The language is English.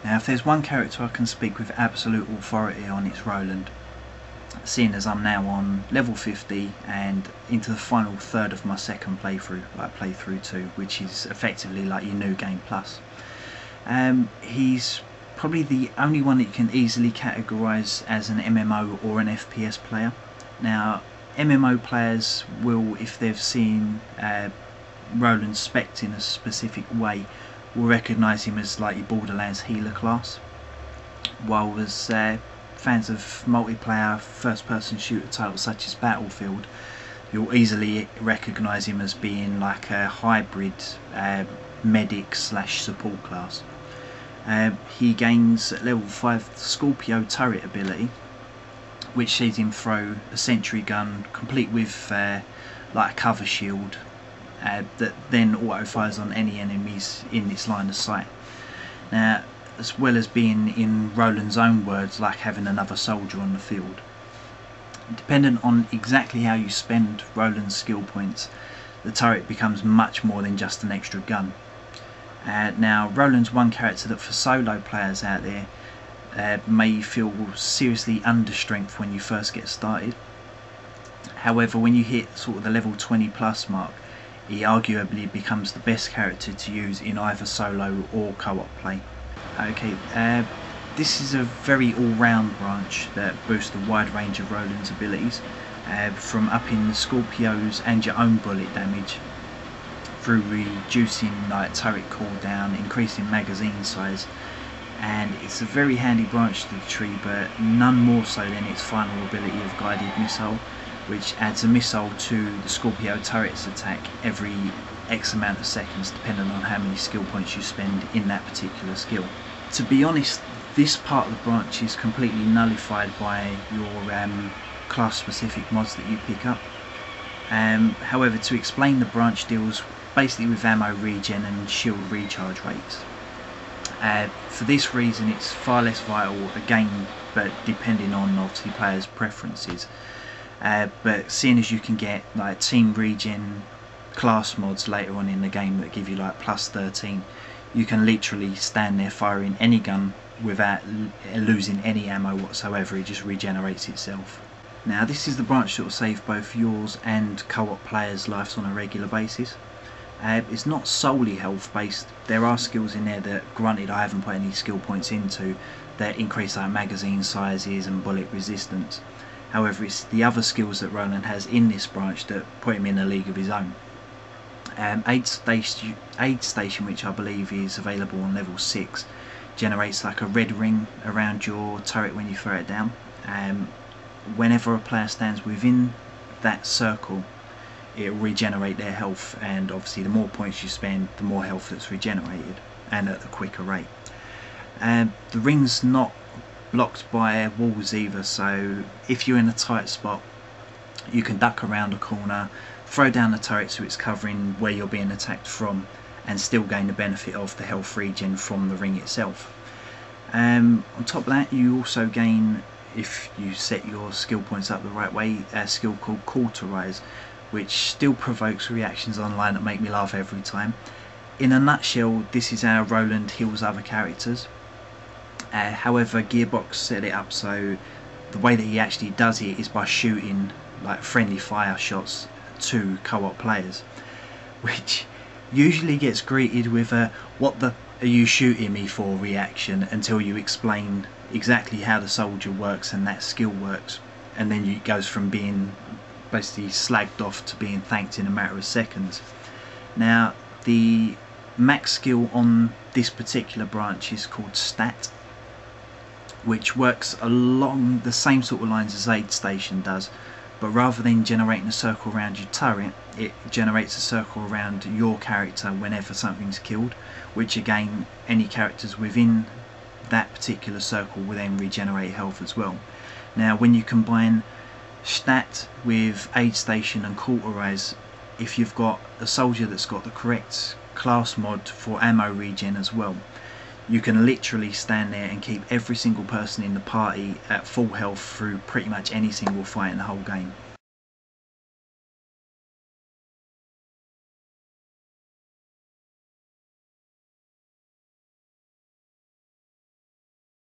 Now if there's one character I can speak with absolute authority on, it's Roland, seeing as I'm now on level 50 and into the final third of my second playthrough, like playthrough 2, which is effectively like your new game plus. He's probably the only one that you can easily categorise as an MMO or an FPS player. Now MMO players will, if they've seen Roland spec'd in a specific way, will recognise him as like your Borderlands healer class, while as fans of multiplayer first person shooter titles such as Battlefield, you'll easily recognise him as being like a hybrid medic slash support class. He gains at level 5 the Scorpio turret ability, which sees him throw a sentry gun complete with like a cover shield that then auto fires on any enemies in its line of sight. Now, as well as being, in Roland's own words, like having another soldier on the field. Dependent on exactly how you spend Roland's skill points, the turret becomes much more than just an extra gun. Now Roland's one character that for solo players out there may feel seriously understrength when you first get started. However, when you hit sort of the level 20 plus mark, he arguably becomes the best character to use in either solo or co-op play. Okay, this is a very all-round branch that boosts a wide range of Roland's abilities, from upping the Scorpio's and your own bullet damage, through reducing like turret cooldown, increasing magazine size, and it's a very handy branch to the tree, but none more so than its final ability of guided missile, which adds a missile to the Scorpio turret's attack every X amount of seconds, depending on how many skill points you spend in that particular skill. To be honest, this part of the branch is completely nullified by your class specific mods that you pick up. However, to explain, the branch deals basically with ammo regen and shield recharge rates. For this reason it's far less vital again, but depending on obviously players' preferences. But seeing as you can get like team regen class mods later on in the game that give you like plus 13, you can literally stand there firing any gun without losing any ammo whatsoever. It just regenerates itself. Now this is the branch that will save both yours and co-op players' lives on a regular basis. It's not solely health based. There are skills in there that, granted I haven't put any skill points into, that increase like magazine sizes and bullet resistance. However, it's the other skills that Roland has in this branch that put him in a league of his own. Aid station, which I believe is available on level 6, generates like a red ring around your turret when you throw it down. Whenever a player stands within that circle, it will regenerate their health, and obviously the more points you spend, the more health that's regenerated, and at a quicker rate. The ring's not blocked by walls either, so if you're in a tight spot you can duck around a corner, throw down the turret so it's covering where you're being attacked from, and still gain the benefit of the health regen from the ring itself. On top of that, you also gain, if you set your skill points up the right way, a skill called Cauterize, which still provokes reactions online that make me laugh every time. In a nutshell, this is how Roland heals other characters. However, Gearbox set it up so the way that he actually does it is by shooting like friendly fire shots to co-op players, which usually gets greeted with a "what the are you shooting me for" reaction until you explain exactly how the soldier works and that skill works, and then it goes from being basically slagged off to being thanked in a matter of seconds. Now the max skill on this particular branch is called Stat, which works along the same sort of lines as Aid Station does, but rather than generating a circle around your turret, it generates a circle around your character whenever something's killed, which again, any characters within that particular circle will then regenerate health as well. Now when you combine Stat with Aid Station and Cauterize, if you've got a soldier that's got the correct class mod for ammo regen as well, you can literally stand there and keep every single person in the party at full health through pretty much any single fight in the whole game.